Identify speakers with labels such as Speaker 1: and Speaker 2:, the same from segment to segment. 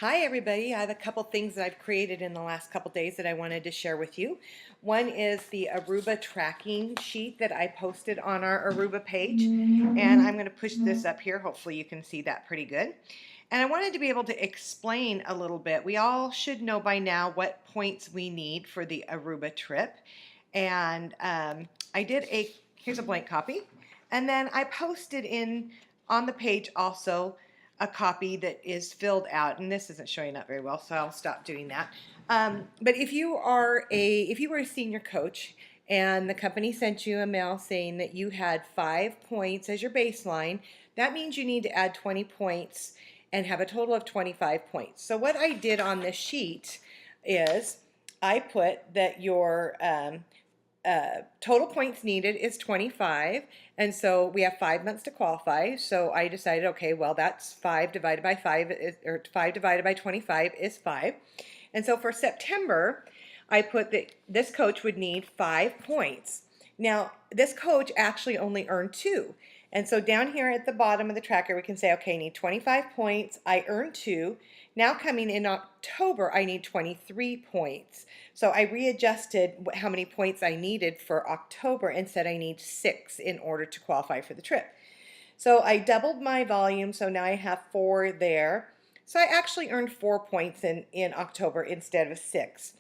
Speaker 1: Hi everybody, I have a couple things that I've created in the last couple days that I wanted to share with you. One is the Aruba tracking sheet that I posted on our Aruba page, and I'm going to push this up here. Hopefully you can see that pretty good. And I wanted to be able to explain a little bit. We all should know by now what points we need for the Aruba trip. And here's a blank copy. And then I posted on the page also a copy that is filled out, and this isn't showing up very well, so I'll stop doing that. But if you were a senior coach and the company sent you a mail saying that you had 5 points as your baseline, that means you need to add 20 points and have a total of 25 points. So what I did on this sheet is I put that your total points needed is 25, and so we have 5 months to qualify. So I decided, okay, well, that's 5 divided by 5 or 5 divided by 25 is 5. And so for September, I put that this coach would need 5 points. Now, this coach actually only earned 2. And so down here at the bottom of the tracker, we can say, okay, I need 25 points. I earned 2. Now coming in October, I need 23 points. So I readjusted how many points I needed for October and said I need 6 in order to qualify for the trip. So I doubled my volume, so now I have 4 there. So I actually earned 4 points in October instead of 6.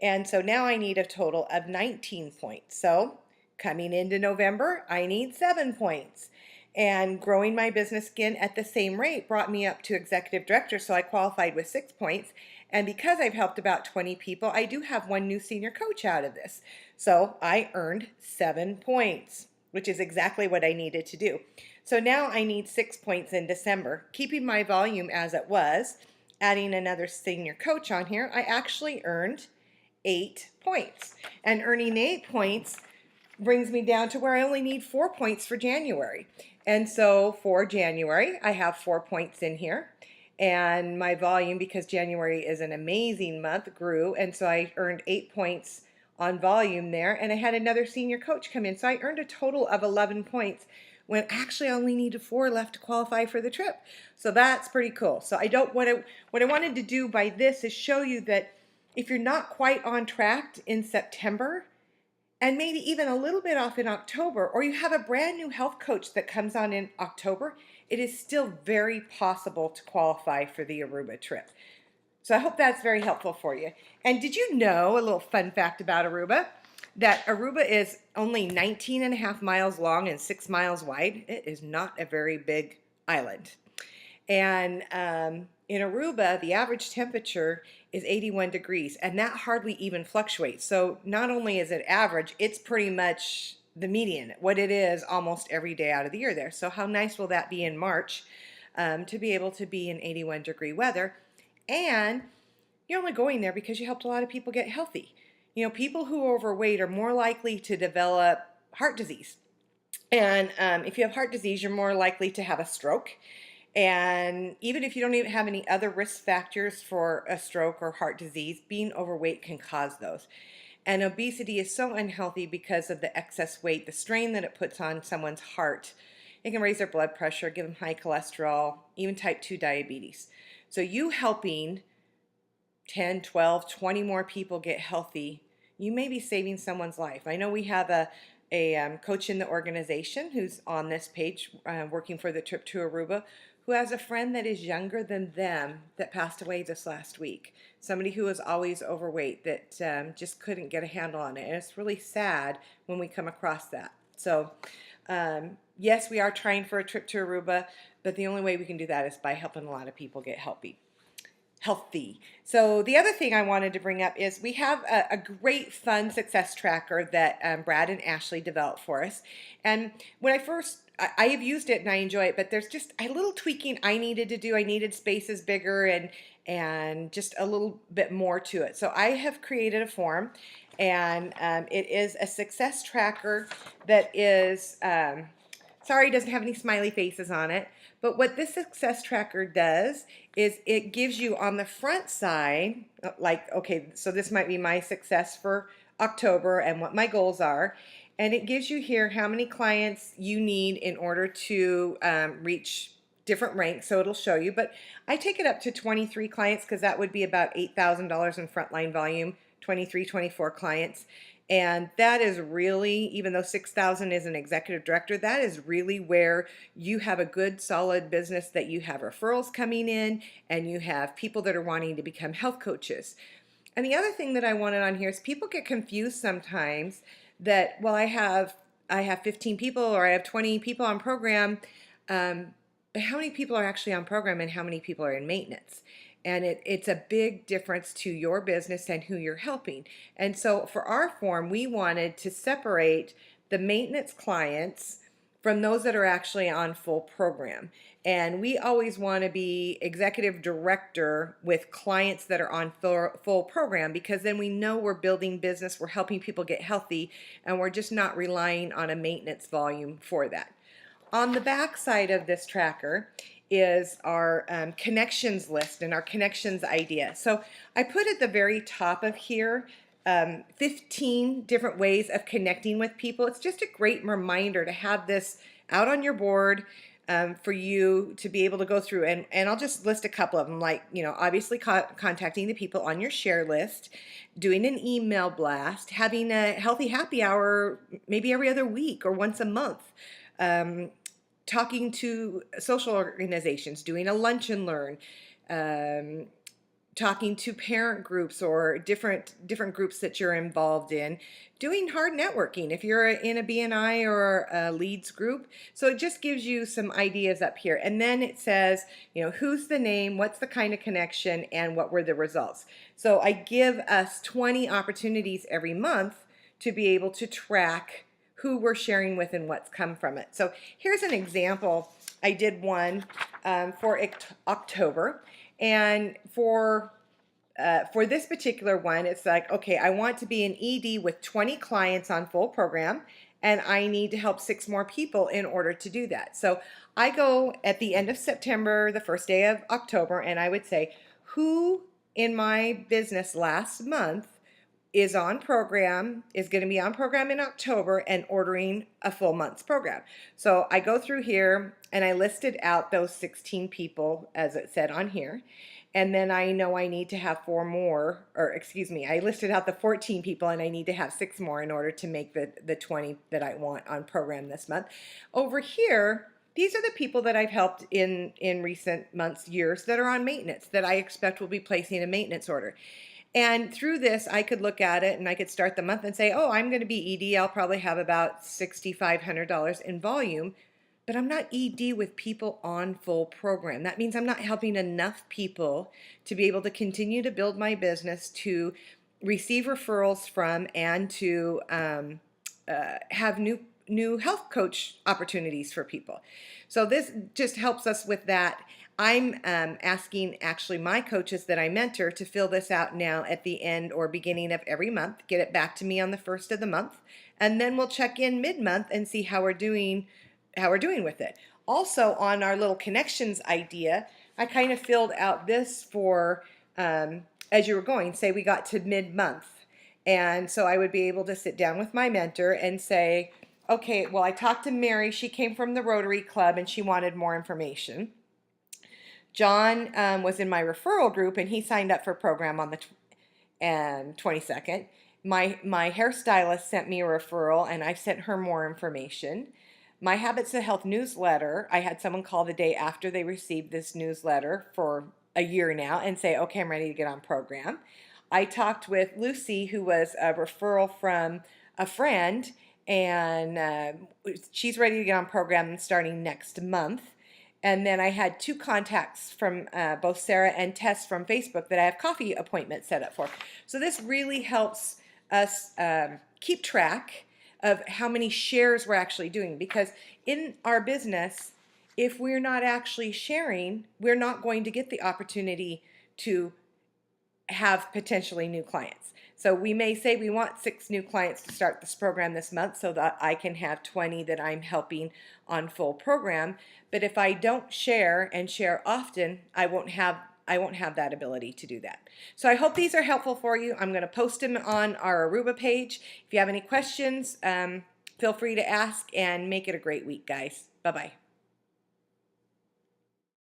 Speaker 1: And so now I need a total of 19 points. So coming into November, I need 7 points. And growing my business again at the same rate brought me up to executive director, so I qualified with 6 points. And because I've helped about 20 people, I do have one new senior coach out of this. So I earned 7 points, which is exactly what I needed to do. So now I need 6 points in December. Keeping my volume as it was, adding another senior coach on here, I actually earned 8 points. And earning 8 points brings me down to where I only need 4 points for January. And so for January, I have 4 points in here. And my volume, because January is an amazing month, grew. And so I earned 8 points on volume there. And I had another senior coach come in. So I earned a total of 11 points when actually I only needed 4 left to qualify for the trip. So that's pretty cool. So what I wanted to do by this is show you that if you're not quite on track in September, and maybe even a little bit off in October, or you have a brand new health coach that comes on in October, it is still very possible to qualify for the Aruba trip. So I hope that's very helpful for you. And did you know, a little fun fact about Aruba, that Aruba is only 19.5 miles long and 6 miles wide? It is not a very big island. And in Aruba, the average temperature is 81 degrees, and that hardly even fluctuates. So not only is it average, it's pretty much the median, what it is almost every day out of the year there. So how nice will that be in March to be able to be in 81-degree weather? And you're only going there because you helped a lot of people get healthy. You know, people who are overweight are more likely to develop heart disease. And if you have heart disease, you're more likely to have a stroke. And even if you don't even have any other risk factors for a stroke or heart disease, being overweight can cause those. And obesity is so unhealthy because of the excess weight, the strain that it puts on someone's heart. It can raise their blood pressure, give them high cholesterol, even type 2 diabetes. So you helping 10, 12, 20 more people get healthy, you may be saving someone's life. I know we have a coach in the organization who's on this page working for the trip to Aruba, who has a friend that is younger than them that passed away this last week. Somebody who was always overweight that just couldn't get a handle on it. And it's really sad when we come across that. So yes, we are trying for a trip to Aruba, but the only way we can do that is by helping a lot of people get healthy. So the other thing I wanted to bring up is we have a great fun success tracker that Brad and Ashley developed for us. And when I have used it and I enjoy it, but there's just a little tweaking I needed to do. I needed spaces bigger and just a little bit more to it. So I have created a form, and it is a success tracker that is, sorry, it doesn't have any smiley faces on it. But what this success tracker does is it gives you on the front side, like, okay, so this might be my success for October and what my goals are. And it gives you here how many clients you need in order to reach different ranks, so it'll show you, but I take it up to 23 clients because that would be about $8,000 in frontline volume, 23, 24 clients. And that is really, even though 6,000 is an executive director, that is really where you have a good solid business, that you have referrals coming in and you have people that are wanting to become health coaches. And the other thing that I wanted on here is people get confused sometimes that, well, I have 15 people or I have 20 people on program. But how many people are actually on program and how many people are in maintenance? And it's a big difference to your business and who you're helping. And so for our form, we wanted to separate the maintenance clients from those that are actually on full program. And we always want to be executive director with clients that are on full program, because then we know we're building business, we're helping people get healthy, and we're just not relying on a maintenance volume for that. On the back side of this tracker is our connections list and our connections idea. So I put at the very top of here 15 different ways of connecting with people. It's just a great reminder to have this out on your board for you to be able to go through. And I'll just list a couple of them, like, obviously contacting the people on your share list, doing an email blast, having a healthy happy hour maybe every other week or once a month. Talking to social organizations, doing a lunch and learn, talking to parent groups or different groups that you're involved in, doing hard networking if you're in a BNI or a leads group. So it just gives you some ideas up here. And then it says, who's the name, what's the kind of connection, and what were the results. So I give us 20 opportunities every month to be able to track who we're sharing with and what's come from it. So here's an example. I did one for October, and for this particular one, it's like, okay, I want to be an ED with 20 clients on full program, and I need to help 6 more people in order to do that. So I go at the end of September, the first day of October, and I would say, who in my business last month is on program, is going to be on program in October and ordering a full month's program. So I go through here and I listed out those 16 people as it said on here. And then I know I need to have 4 more, or excuse me, I listed out the 14 people and I need to have 6 more in order to make the 20 that I want on program this month. Over here, these are the people that I've helped in recent months, years, that are on maintenance, that I expect will be placing a maintenance order. And through this, I could look at it and I could start the month and say, oh, I'm going to be ED. I'll probably have about $6,500 in volume, but I'm not ED with people on full program. That means I'm not helping enough people to be able to continue to build my business, to receive referrals from, and to have new health coach opportunities for people. So this just helps us with that. I'm asking actually my coaches that I mentor to fill this out now at the end or beginning of every month, get it back to me on the first of the month, and then we'll check in mid-month and see how we're doing with it. Also, on our little connections idea, I kind of filled out this for as you were going, say we got to mid-month, and so I would be able to sit down with my mentor and say, okay, well, I talked to Mary, she came from the Rotary Club and she wanted more information. John was in my referral group and he signed up for a program on the 22nd. My hairstylist sent me a referral and I sent her more information. My Habits of Health newsletter, I had someone call the day after they received this newsletter for a year now and say, okay, I'm ready to get on program. I talked with Lucy, who was a referral from a friend, and she's ready to get on program starting next month. And then I had 2 contacts from both Sarah and Tess from Facebook that I have coffee appointments set up for. So this really helps us keep track of how many shares we're actually doing, because in our business, if we're not actually sharing, we're not going to get the opportunity to have potentially new clients. So we may say we want 6 new clients to start this program this month so that I can have 20 that I'm helping on full program. But if I don't share and share often, I won't have that ability to do that. So I hope these are helpful for you. I'm going to post them on our Aruba page. If you have any questions, feel free to ask, and make it a great week, guys. Bye-bye.